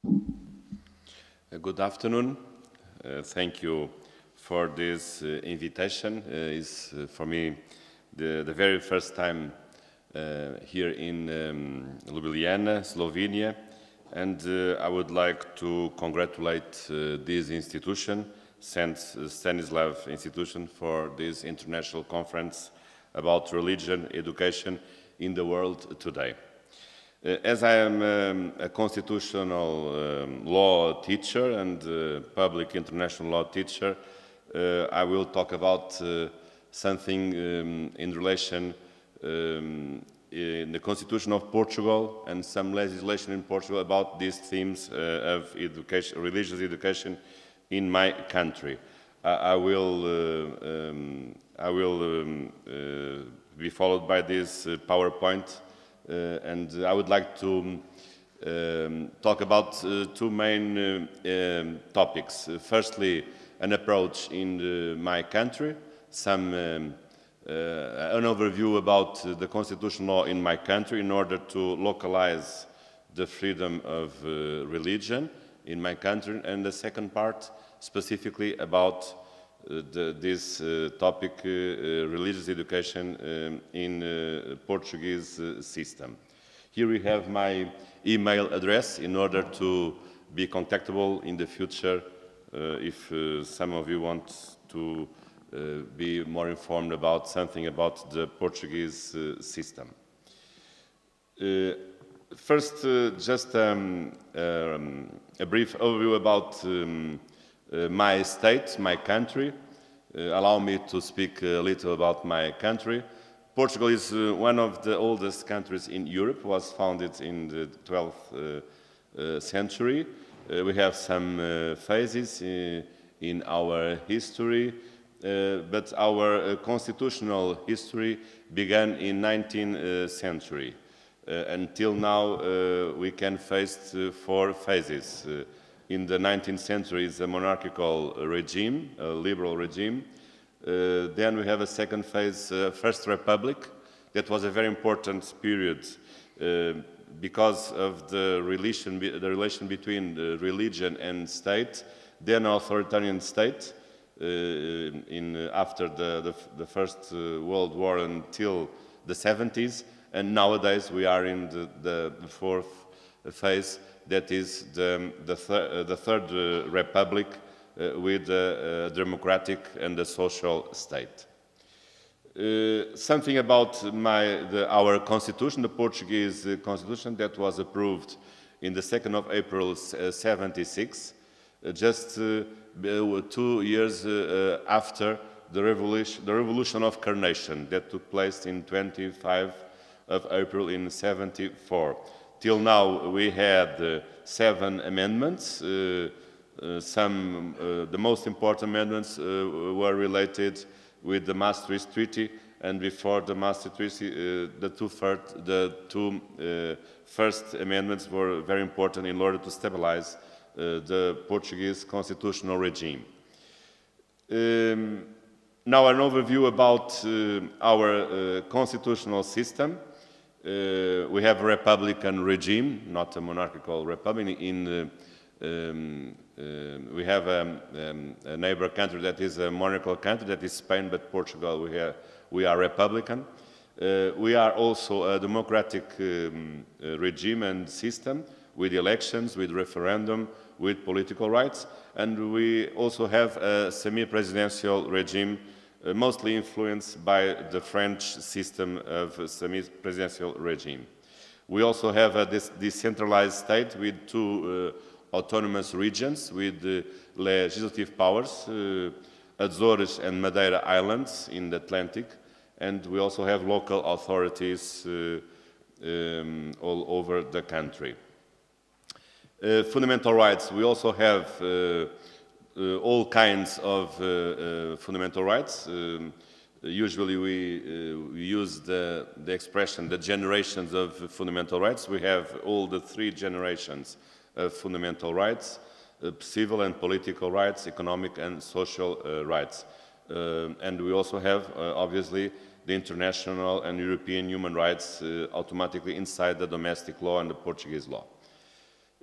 Good afternoon. Thank you for this invitation. It's for me the very first time here in Ljubljana, Slovenia, and I would like to congratulate this institution, Stanislava institution, for this international conference about religion education in the world today. As I am a constitutional law teacher and public international law teacher, I will talk about something in relation in the Constitution of Portugal and some legislation in Portugal about these themes of education, religious education in my country. I will be followed by this PowerPoint. And I would like to talk about two main topics. Firstly, an approach in my country, an overview about the constitutional law in my country in order to localize the freedom of religion in my country, and the second part specifically about this topic, religious education in Portuguese system. Here we have my email address in order to be contactable in the future if some of you want to be more informed about something about the Portuguese system. First, just a brief overview about my state, my country. Allow me to speak a little about my country. Portugal is one of the oldest countries in Europe, was founded in the 12th century. We have some phases in our history, but our constitutional history began in 19th century. Until now, we can face four phases. In the 19th century, it's a monarchical regime, a liberal regime. Then we have a second phase, First Republic. That was a very important period because of the relation between religion and state. Then authoritarian state after the First World War until the 70s. And nowadays we are in the fourth phase, that is the Third Republic with a democratic and a social state. Something about our constitution, the Portuguese constitution that was approved in the 2nd of April 76, just 2 years after the revolution of Carnation that took place in 25 of April in 74. Till now, we had 7 amendments. The most important amendments were related with the Maastricht Treaty, and before the Maastricht Treaty, the two first amendments were very important in order to stabilize the Portuguese constitutional regime. Now, an overview about our constitutional system. We have a republican regime, not a monarchical republic. We have a neighbor country that is a monarchical country, that is Spain, but Portugal, we are republican. We are also a democratic regime and system with elections, with referendum, with political rights, and we also have a semi-presidential regime mostly influenced by the French system of semi-presidential regime. We also have a decentralized state with 2 autonomous regions with legislative powers, Azores and Madeira Islands in the Atlantic, and we also have local authorities all over the country. Fundamental rights, we also have all kinds of fundamental rights. Usually we use the expression, the generations of fundamental rights. We have all the 3 generations of fundamental rights, civil and political rights, economic and social rights. And we also have, obviously, the international and European human rights automatically inside the domestic law and the Portuguese law.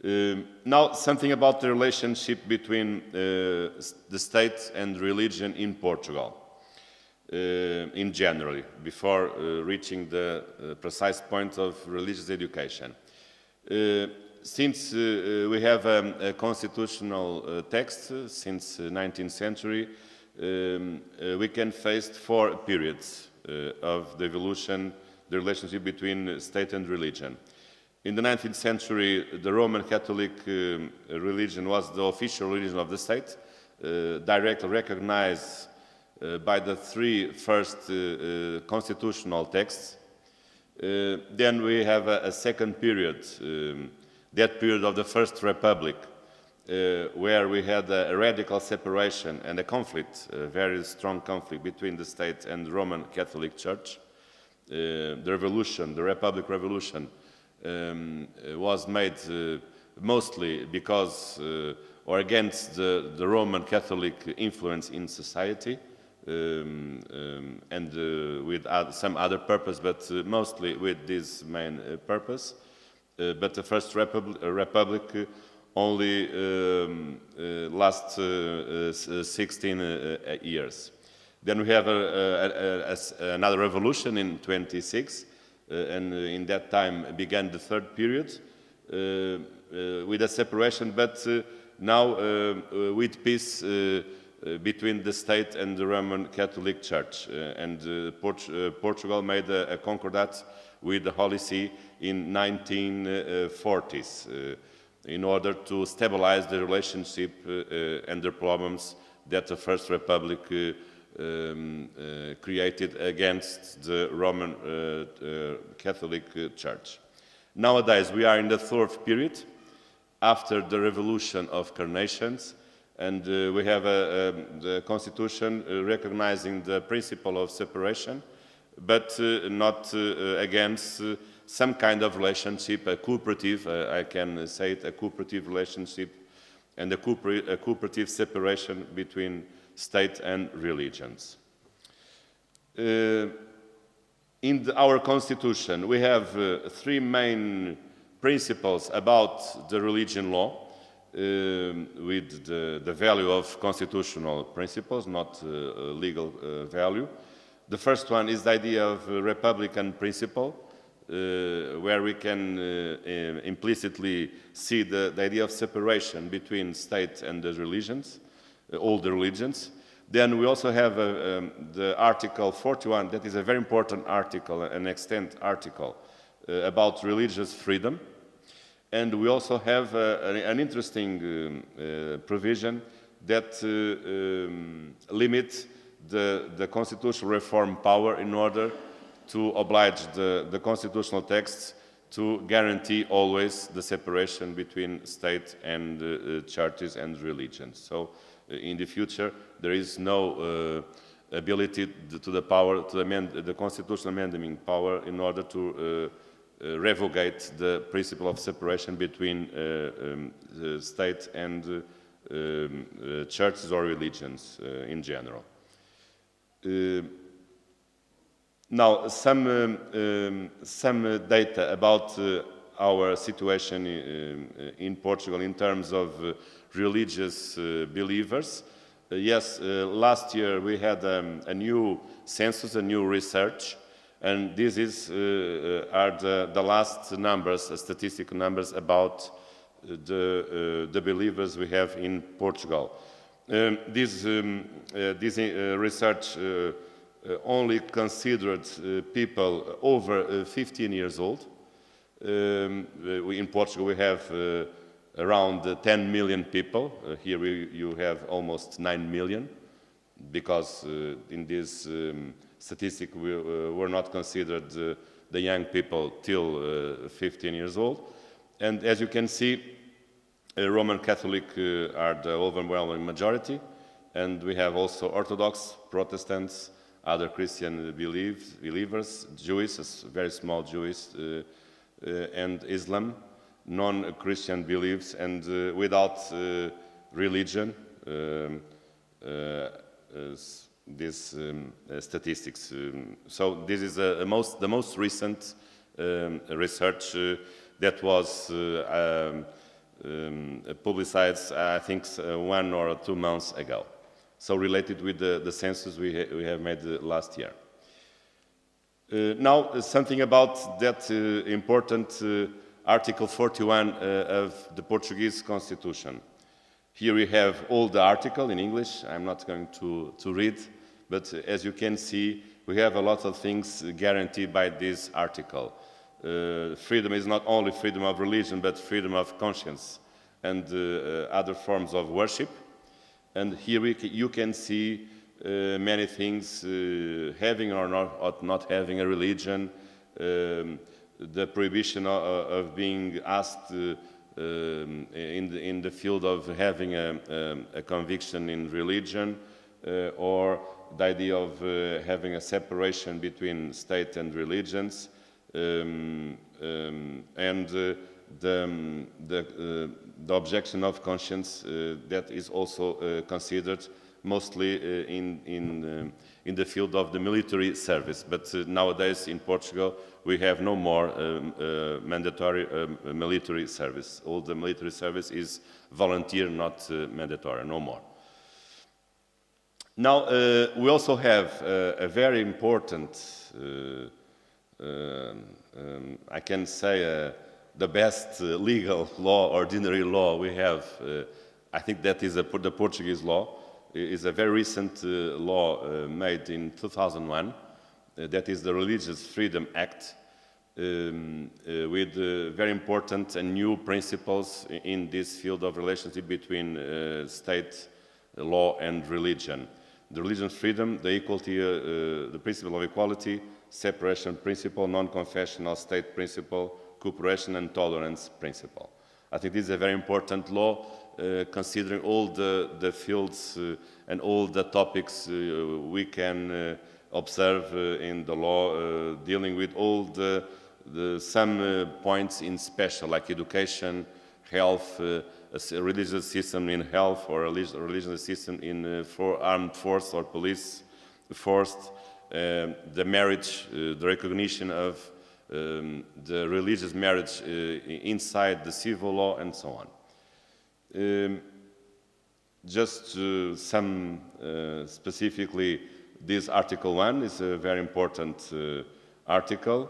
Now, something about the relationship between the state and religion in Portugal, in general, before reaching the precise point of religious education. Since we have a constitutional text since the 19th century, we can face 4 periods of the evolution, the relationship between state and religion. In the 19th century, the Roman Catholic religion was the official religion of the state, directly recognized by the 3 first constitutional texts. Then we have a second period, that period of the First Republic, where we had a radical separation and a conflict, a very strong conflict between the state and the Roman Catholic Church. The revolution, the Republic Revolution, was made mostly because or against the Roman Catholic influence in society, and with some other purpose, but mostly with this main purpose. But the First Republic only lasts 16 years. Then we have another revolution in 26, and in that time began the third period with a separation, but now with peace between the state and the Roman Catholic Church. Portugal made a concordat with the Holy See in 1940s in order to stabilize the relationship and the problems that the First Republic created against the Roman Catholic Church. Nowadays, we are in the 4th period after the Revolution of Carnations, and we have the Constitution recognizing the principle of separation, but not against some kind of relationship, a cooperative, I can say it, a cooperative relationship, and a cooperative separation between state and religions. In our Constitution, we have 3 main principles about the religion law, with the value of constitutional principles, not legal value. The first one is the idea of republican principle, where we can implicitly see the idea of separation between state and the religions, all the religions. Then we also have the Article 41, that is a very important article, an extant article, about religious freedom. And we also have an interesting provision that limits the constitutional reform power in order to oblige the constitutional texts to guarantee always the separation between state and churches and religions. So in the future, there is no ability to the power to amend the constitutional amendment power in order to revocate the principle of separation between the state and churches or religions in general. Now, some data about our situation in Portugal in terms of religious believers. Yes, last year we had a new census, a new research, and this is are the last numbers, statistical numbers about the believers we have in Portugal. This research only considered people over 15 years old. In Portugal we have around 10 million people. Here you have almost 9 million, because in this statistic we were not considered the young people till 15 years old. And as you can see, Roman Catholic are the overwhelming majority, and we have also Orthodox, Protestants, other Christian believers, Jewish, very small Jewish, and Islam, non-Christian beliefs, and without religion, these statistics. So this is the most recent research that was publicized, I think, 1 or 2 months ago. So related with the census we have made last year. Now, something about that important Article 41 of the Portuguese Constitution. Here we have all the article in English. I'm not going to read, but as you can see, we have a lot of things guaranteed by this article. Freedom is not only freedom of religion, but freedom of conscience and other forms of worship. And here you can see many things, having or not having a religion, the prohibition of being asked in the field of having a conviction in religion, or the idea of having a separation between state and religions, and the objection of conscience that is also considered mostly in the field of the military service. But nowadays in Portugal we have no more mandatory military service. All the military service is volunteer, not mandatory, no more. Now we also have a very important, I can say, the best legal law, ordinary law we have. I think that is the Portuguese law. Is a very recent law made in 2001. That is the Religious Freedom Act, with very important and new principles in this field of relationship between state law and religion. The religious freedom, the equality, the principle of equality, separation principle, non-confessional state principle, cooperation and tolerance principle. I think this is a very important law, considering all the fields and all the topics we can observe in the law, dealing with all some points in special, like education, health, a religious system in health, or a religious system in armed force or police force, the marriage, the recognition of the religious marriage inside the civil law, and so on. Just some specifically, this Article 1 is a very important article,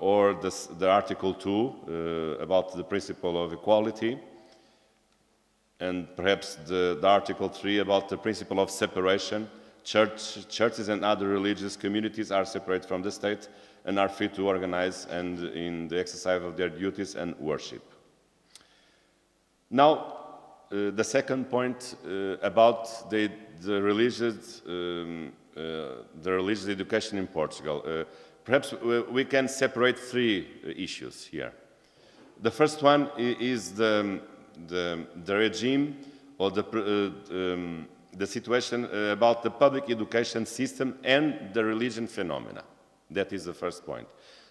or the Article 2 about the principle of equality, and perhaps the Article 3 about the principle of separation. Churches and other religious communities are separate from the state and are free to organize and in the exercise of their duties and worship. Now, the second point about the religious education in Portugal. Perhaps we can separate 3 issues here. The first one is the regime, or the situation about the public education system and the religion phenomena. That is the first point.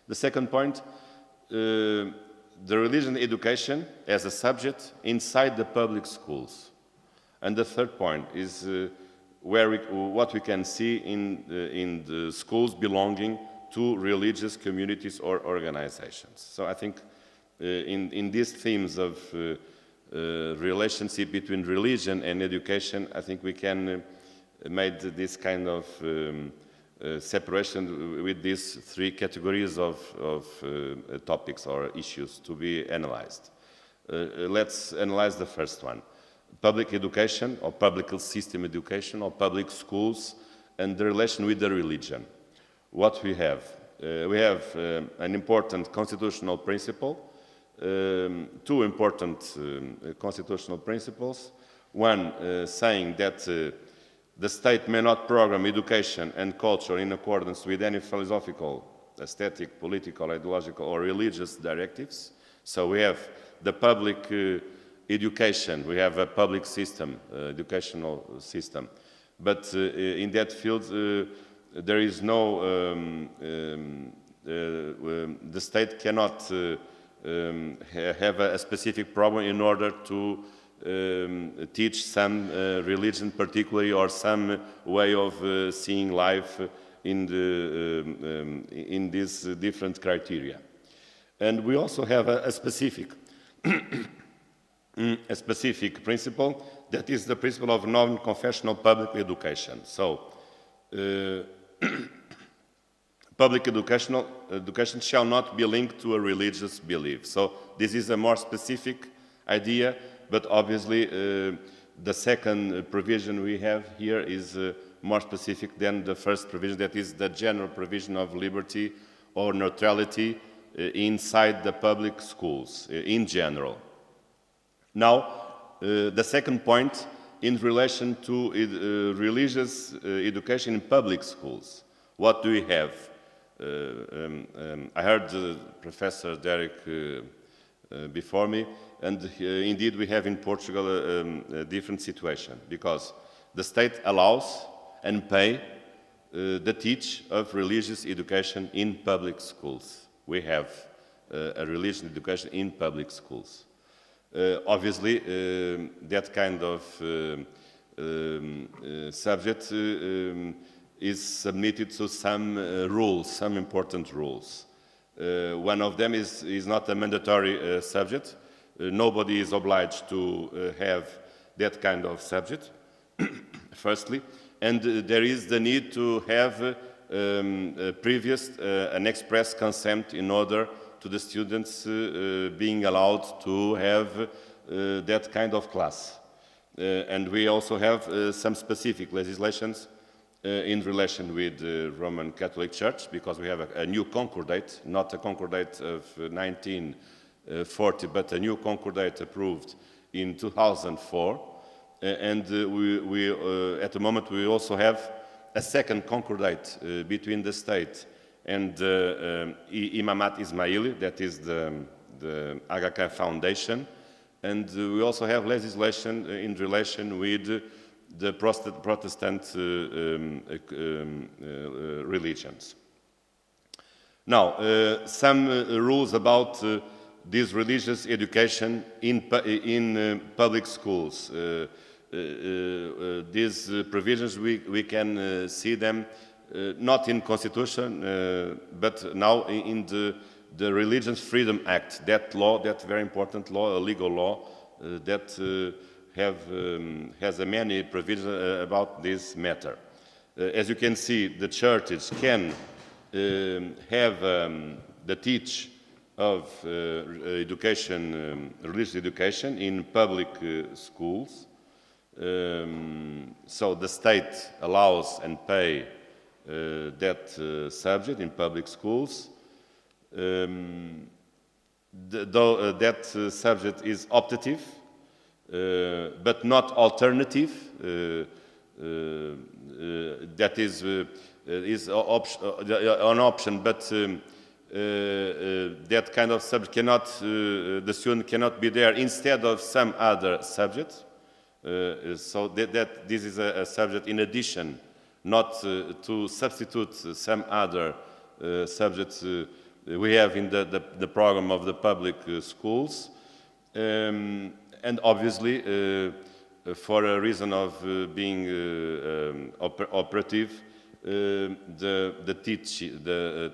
The second point, the religion education as a subject inside the public schools. And the third point is what we can see in the schools belonging to religious communities or organizations. So I think in these themes of relationship between religion and education, I think we can make this kind of separation with these 3 categories of topics or issues to be analyzed. Let's analyze the first one. Public education, or public system education, or public schools, and the relation with the religion. What we have? We have an important constitutional principle, 2 important constitutional principles. One saying that the state may not program education and culture in accordance with any philosophical, aesthetic, political, ideological, or religious directives. So we have the public education, we have a public system, educational system. But in that field, there is no, the state cannot have a specific program in order to teach some religion particularly, or some way of seeing life in these different criteria. And we also have a specific a specific principle, that is the principle of non-confessional public education. So, public education shall not be linked to a religious belief. So this is a more specific idea, but obviously the second provision we have here is more specific than the first provision, that is the general provision of liberty or neutrality inside the public schools in general. Now, the second point in relation to religious education in public schools. What do we have? I heard Professor Derek before me, and indeed we have in Portugal a different situation, because the state allows and pay the teach of religious education in public schools. We have a religious education in public schools. Obviously, that kind of subject is submitted to some rules, some important rules. One of them is not a mandatory subject. Nobody is obliged to have that kind of subject, firstly. And there is the need to have an express consent in order to the students being allowed to have that kind of class. And we also have some specific legislations in relation with the Roman Catholic Church, because we have a new concordate, not a concordate of 1940, but a new concordate approved in 2004. And at the moment we also have a second concordate between the state and Imamat Ismaili, that is the Aga Khan Foundation. And we also have legislation in relation with the Protestant religions. Now, some rules about this religious education in public schools. These provisions, we can see them not in Constitution, but now in the Religious Freedom Act, that law, that very important law, a legal law, that has many provisions about this matter. As you can see, the churches can have the teach of education, religious education in public schools. So the state allows and pay that subject in public schools. That subject is optative, but not alternative. That is an option, but that kind of subject cannot, the student cannot be there instead of some other subject. So that this is a subject in addition, not to substitute some other subjects we have in the program of the public schools. And obviously, for a reason of being operative, the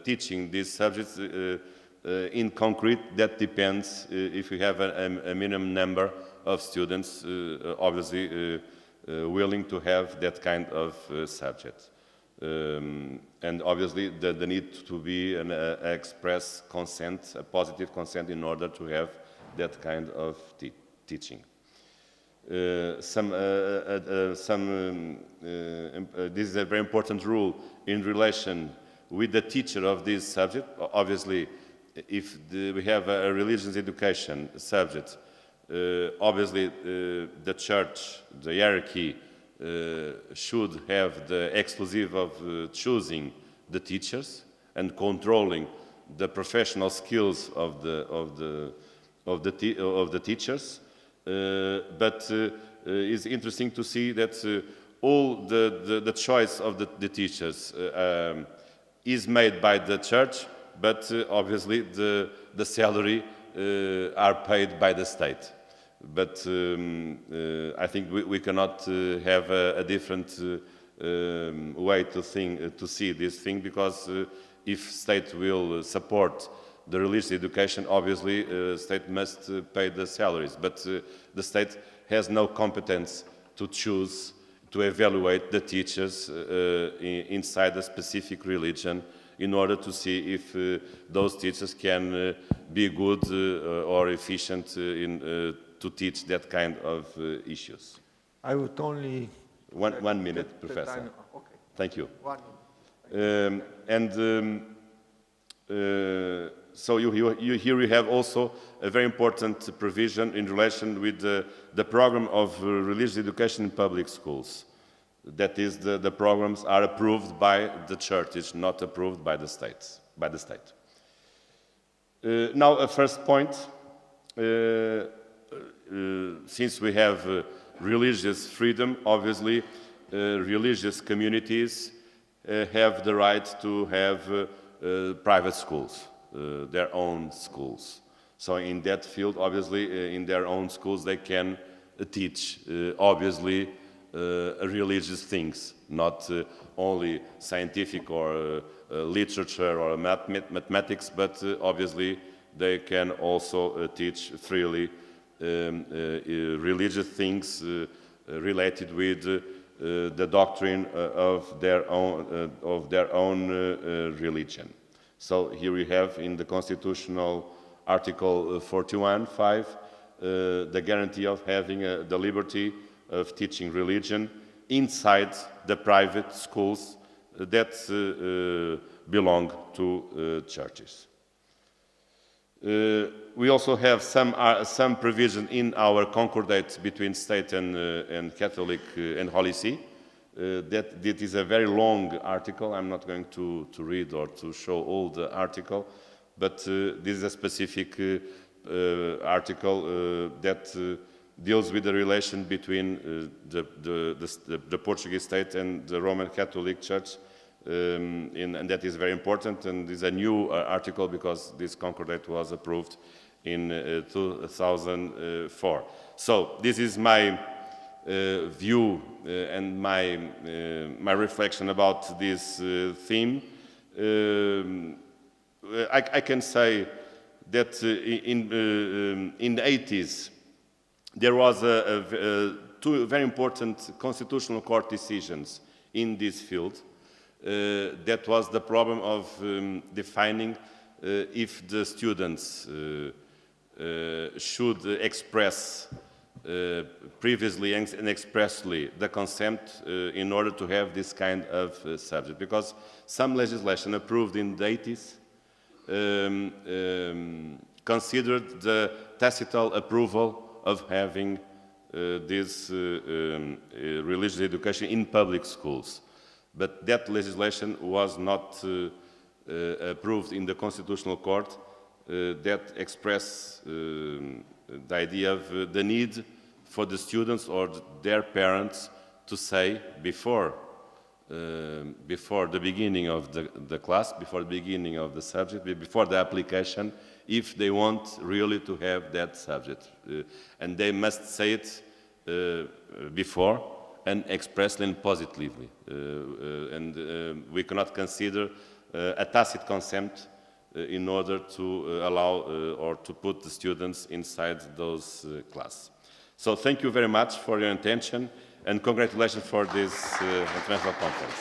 teaching these subjects in concrete, that depends if you have a minimum number of students, obviously willing to have that kind of subject. And obviously the need to be an express consent, a positive consent, in order to have that kind of teaching. This is a very important rule in relation with the teacher of this subject. Obviously, if we have a religious education subject, obviously the church, the hierarchy, should have the exclusive of choosing the teachers and controlling the professional skills of the teachers. But it's interesting to see that all the choice of the teachers is made by the church, but obviously the salary are paid by the state. But I think we cannot have a different way to see this thing, because if state will support the religious education, obviously, the state must pay the salaries, but the state has no competence to choose, to evaluate the teachers inside a specific religion in order to see if those teachers can be good or efficient to teach that kind of issues. I would only... One minute, Professor. Okay. Thank you. 1 minute. So here we have also a very important provision in relation with the program of religious education in public schools. That is, the programs are approved by the churches, not approved by the state. Now, a first point. Since we have religious freedom, obviously, religious communities have the right to have private schools, their own schools. So in that field, obviously, in their own schools, they can teach, obviously, religious things, not only scientific or literature or mathematics, but obviously they can also teach freely religious things related with the doctrine of their own religion. So here we have in the constitutional Article 41(5) the guarantee of having the liberty of teaching religion inside the private schools that belong to churches. We also have some provision in our concordate between state and Catholic and Holy See. That is a very long article. I'm not going to read or to show all the article, but this is a specific article that deals with the relation between the Portuguese state and the Roman Catholic Church. And that is very important, and is a new article because this concordate was approved in 2004. So this is my view and my reflection about this theme. I can say that in the 80s there was two very important constitutional court decisions in this field. That was the problem of defining if the students should express previously and expressly the consent in order to have this kind of subject. Because some legislation approved in the 80s considered the tacit approval of having this religious education in public schools. But that legislation was not approved in the Constitutional Court that expressed the idea of the need for the students or their parents to say before the beginning of the class, before the beginning of the subject, before the application, if they want really to have that subject. And they must say it before and expressly and positively. We cannot consider a tacit consent in order to allow or to put the students inside those classes. So thank you very much for your attention and congratulations for this international conference.